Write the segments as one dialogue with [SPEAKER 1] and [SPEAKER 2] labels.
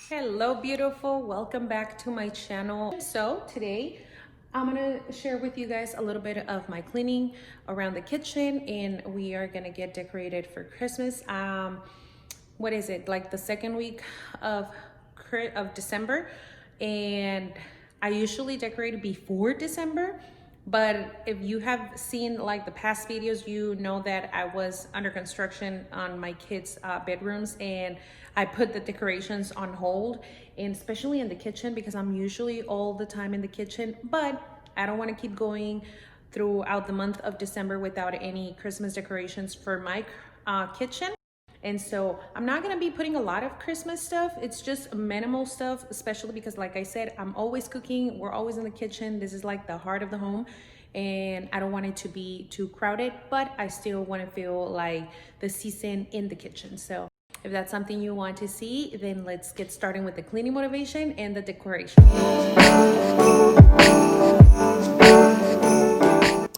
[SPEAKER 1] Hello beautiful, welcome back to my channel. So today I'm gonna share with you guys a little bit of my cleaning around the kitchen, and we are gonna get decorated for Christmas. What is it, like the second week of December, and I usually decorate before December. But if you have seen like the past videos, you know that I was under construction on my kids' bedrooms, and I put the decorations on hold, and especially in the kitchen because I'm usually all the time in the kitchen. But I don't want to keep going throughout the month of December without any Christmas decorations for my kitchen. And so I'm not gonna be putting a lot of Christmas stuff. It's just minimal stuff, especially because like I said, I'm always cooking. We're always in the kitchen. This is like the heart of the home. And I don't want it to be too crowded, but I still want to feel like the season in the kitchen. So if that's something you want to see, then let's get started with the cleaning motivation and the decoration.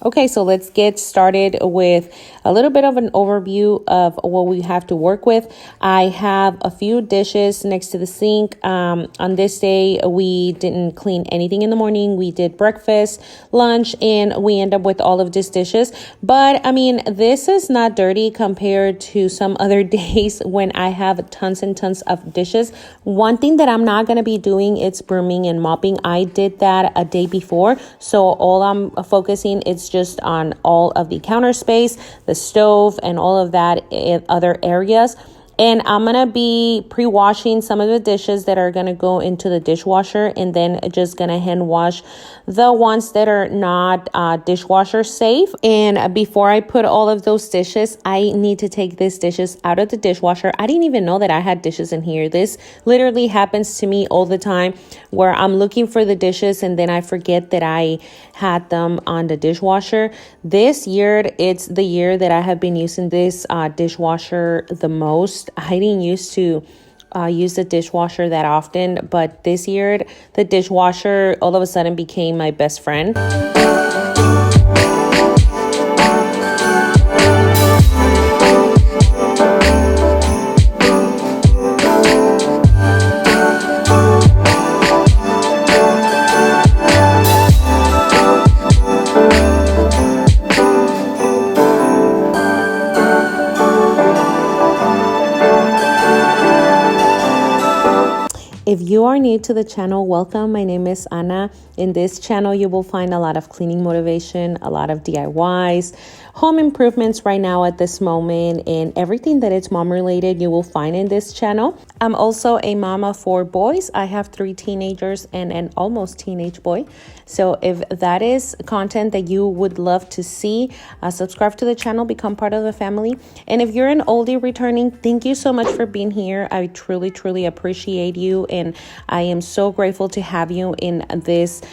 [SPEAKER 1] Okay, so let's get started with a little bit of an overview of what we have to work with. I have a few dishes next to the sink. On this day, we didn't clean anything in the morning. We did breakfast, lunch, and we end up with all of these dishes. But I mean, this is not dirty compared to some other days when I have tons and tons of dishes. One thing that I'm not going to be doing is brooming and mopping. I did that a day before. So all I'm focusing is just on all of the counter space, the stove, and all of that in other areas. And I'm going to be pre-washing some of the dishes that are going to go into the dishwasher, and then just going to hand wash the ones that are not dishwasher safe. And before I put all of those dishes, I need to take these dishes out of the dishwasher. I didn't even know that I had dishes in here. This literally happens to me all the time, where I'm looking for the dishes and then I forget that I had them on the dishwasher. This year, it's the year that I have been using this dishwasher the most. I didn't used to use the dishwasher that often, but this year the dishwasher all of a sudden became my best friend. If you are new to the channel, welcome. My name is Ana. In this channel, you will find a lot of cleaning motivation, a lot of DIYs, home improvements right now at this moment, and everything that is mom related you will find in this channel. I'm also a mama for boys. I have 3 teenagers and an almost teenage boy. So if that is content that you would love to see, subscribe to the channel, become part of the family. And if you're an oldie returning, thank you so much for being here. I truly, truly appreciate you, and I am so grateful to have you in this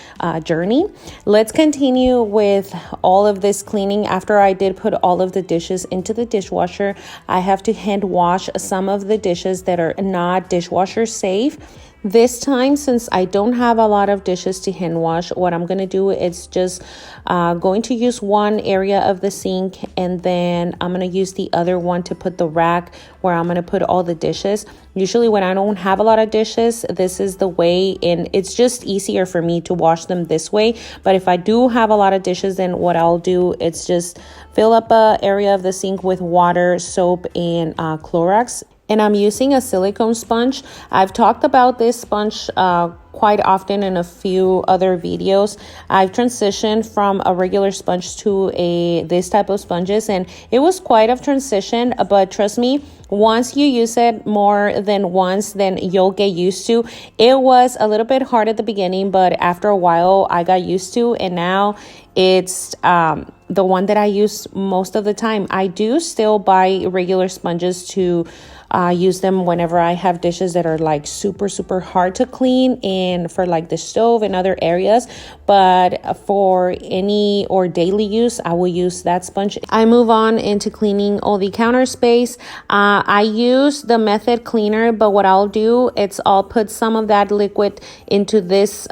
[SPEAKER 1] journey. Let's continue with all of this cleaning. After I did put all of the dishes into the dishwasher, I have to hand wash some of the dishes that are not dishwasher safe. This time, since I don't have a lot of dishes to hand wash, what I'm going to do is just going to use one area of the sink, and then I'm going to use the other one to put the rack where I'm going to put all the dishes. Usually when I don't have a lot of dishes, this is the way, and it's just easier for me to wash them this way. But if I do have a lot of dishes, then what I'll do is just fill up an area of the sink with water, soap, and Clorox. And I'm using a silicone sponge. I've talked about this sponge quite often in a few other videos. I've transitioned from a regular sponge to this type of sponges, and it was quite a transition, but trust me, once you use it more than once, then you'll get used to. It was a little bit hard at the beginning, but after a while I got used to, and now it's the one that I use most of the time. I do still buy regular sponges to use them whenever I have dishes that are like super, super hard to clean, and for like the stove and other areas. But for any or daily use, I will use that sponge. I move on into cleaning all the counter space. I use the Method cleaner, but what I'll do is I'll put some of that liquid into this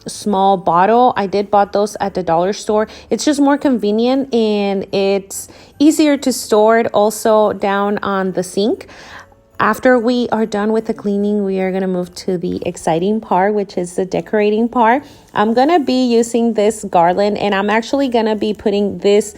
[SPEAKER 1] small bottle. I did bought those at the dollar store. It's just more convenient, and it's easier to store it also down on the sink. After we are done with the cleaning, we are going to move to the exciting part, which is the decorating part. I'm going to be using this garland, and I'm actually going to be putting this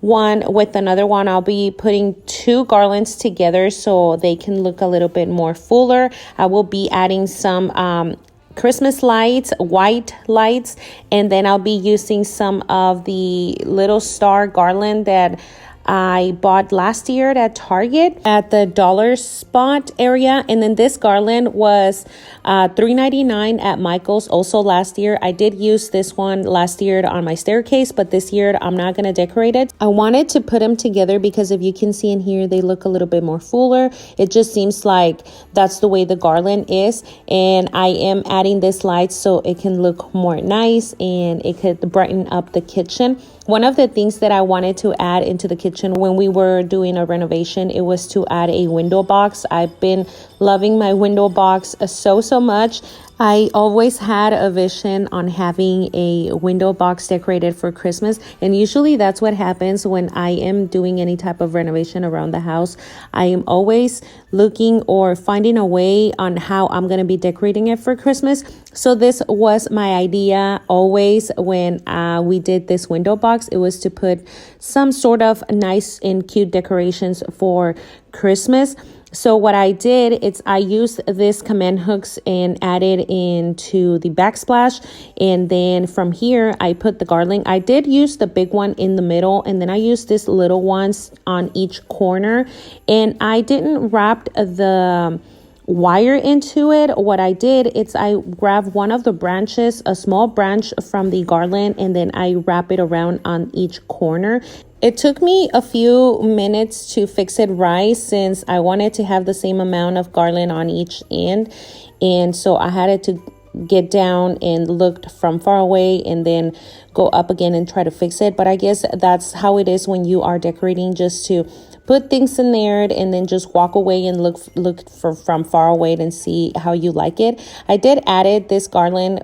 [SPEAKER 1] one with another one. I'll be putting two garlands together so they can look a little bit more fuller. I will be adding some Christmas lights, white lights, and then I'll be using some of the little star garland that I bought last year at Target at the dollar spot area. And then this garland was $3.99 at Michael's also last year. I did use this one last year on my staircase, but this year I'm not going to decorate it. I wanted to put them together because if you can see in here, they look a little bit more fuller. It just seems like that's the way the garland is. And I am adding this light so it can look more nice and it could brighten up the kitchen. One of the things that I wanted to add into the kitchen when we were doing a renovation, it was to add a window box. I've been loving my window box so much. I always had a vision on having a window box decorated for Christmas, and usually that's what happens when I am doing any type of renovation around the house. I am always looking or finding a way on how I'm going to be decorating it for Christmas. So this was my idea always when we did this window box. It was to put some sort of nice and cute decorations for Christmas. So what I did is I used this command hooks and added into the backsplash. And then from here, I put the garland. I did use the big one in the middle, and then I used these little ones on each corner. And I didn't wrap the wire into it. What I did is I grabbed one of the branches, a small branch from the garland, and then I wrap it around on each corner. It took me a few minutes to fix it right since I wanted to have the same amount of garland on each end. And so I had to get down and looked from far away and then go up again and try to fix it. But I guess that's how it is when you are decorating, just to put things in there and then just walk away and look from far away and see how you like it. I did added this garland,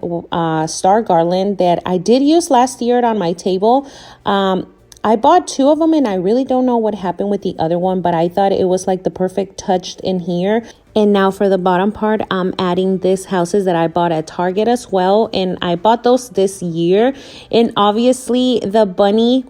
[SPEAKER 1] star garland that I did use last year on my table. I bought two of them and I really don't know what happened with the other one, but I thought it was like the perfect touch in here. And now for the bottom part, I'm adding these houses that I bought at Target as well. And I bought those this year. And obviously that bunny,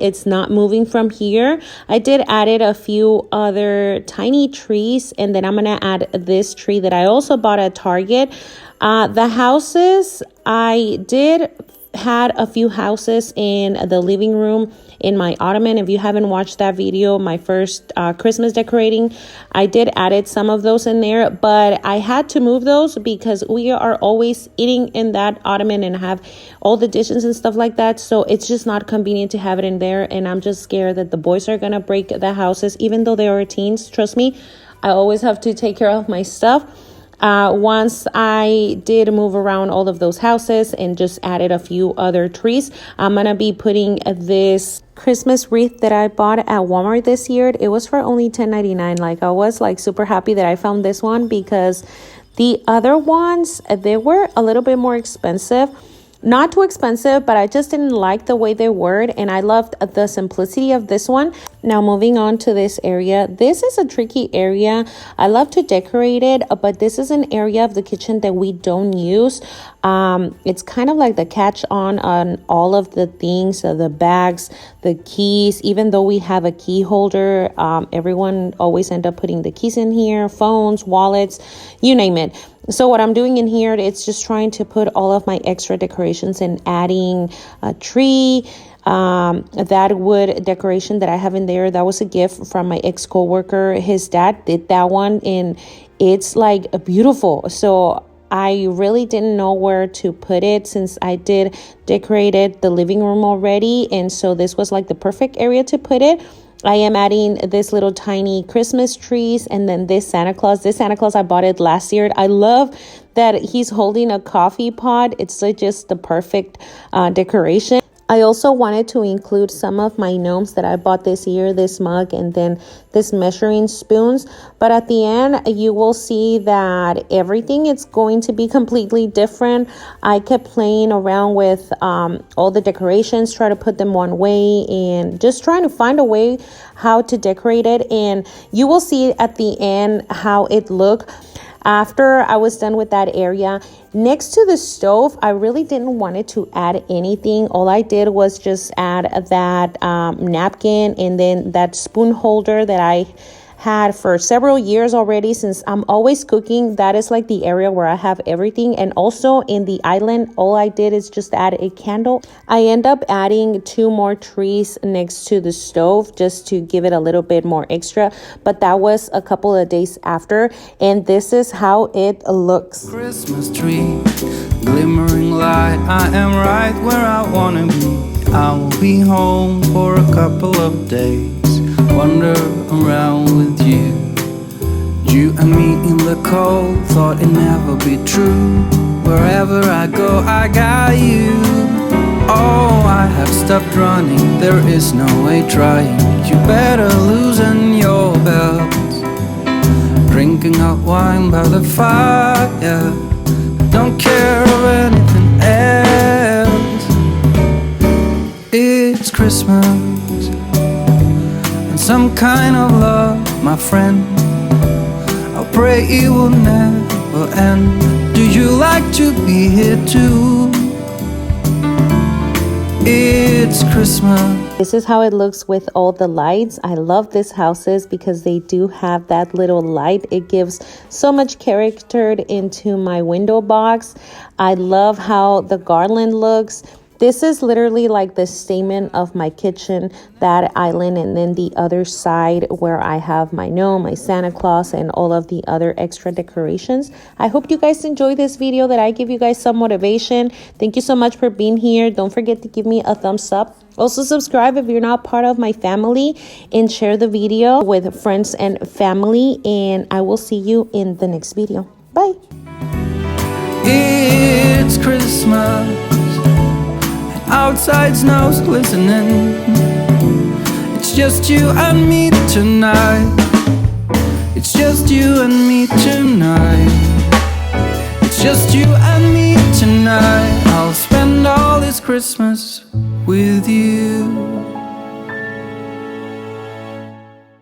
[SPEAKER 1] it's not moving from here. I did added a few other tiny trees, and then I'm gonna add this tree that I also bought at Target. The houses, I did had a few houses in the living room in my ottoman. If you haven't watched that video, my first Christmas decorating, I did added some of those in there, but I had to move those because we are always eating in that ottoman and have all the dishes and stuff like that. So it's just not convenient to have it in there. And I'm just scared that the boys are going to break the houses, even though they are teens. Trust me, I always have to take care of my stuff. Once I did move around all of those houses and just added a few other trees, I'm gonna be putting this Christmas wreath that I bought at Walmart this year. It was for only $10.99. Like, I was like super happy that I found this one because the other ones, they were a little bit more expensive. Not too expensive, but I just didn't like the way they were, and I loved the simplicity of this one. Now moving on to this area. This is a tricky area. I love to decorate it, but this is an area of the kitchen that we don't use. It's kind of like the catch on all of the things, the bags, the keys. Even though we have a key holder, everyone always end up putting the keys in here, phones, wallets, you name it. So what I'm doing in here, it's just trying to put all of my extra decorations and adding a tree, that wood decoration that I have in there. That was a gift from my ex-coworker. His dad did that one and it's like beautiful. So I really didn't know where to put it since I did decorated the living room already. And so this was like the perfect area to put it. I am adding this little tiny Christmas trees and then this Santa Claus. This Santa Claus, I bought it last year. I love that he's holding a coffee pot. It's like just the perfect decoration. I also wanted to include some of my gnomes that I bought this year, this mug and then this measuring spoons. But at the end, you will see that everything is going to be completely different. I kept playing around with all the decorations, try to put them one way and just trying to find a way how to decorate it. And you will see at the end how it looked. After I was done with that area, next to the stove, I really didn't want it to add anything. All I did was just add that napkin and then that spoon holder that I had for several years already, since I'm always cooking. That is like the area where I have everything. And also in the island, all I did is just add a candle. I end up adding 2 more trees next to the stove just to give it a little bit more extra, but that was a couple of days after, and this is how it looks.
[SPEAKER 2] Christmas tree, glimmering light, I am right where I wanna be. I will be home for a couple of days, wander around with you. You and me in the cold, thought it'd never be true. Wherever I go, I got you. Oh, I have stopped running, there is no way trying. You better loosen your belt. Drinking hot wine by the fire, don't care of anything else. It's Christmas, some kind of love, my friend. I pray it will never end. Do you like to be here too? It's Christmas.
[SPEAKER 1] This is how it looks with all the lights. I love these houses because they do have that little light. It gives so much character into my window box. I love how the garland looks. This is literally like the statement of my kitchen, that island, and then the other side where I have my gnome, my Santa Claus, and all of the other extra decorations. I hope you guys enjoy this video, that I give you guys some motivation. Thank you so much for being here. Don't forget to give me a thumbs up. Also subscribe if you're not part of my family, and share the video with friends and family. And I will see you in the next video. Bye.
[SPEAKER 2] It's Christmas. Outside snow's glistening. It's just you and me tonight. It's just you and me tonight. It's just you and me tonight. I'll spend all this Christmas with you.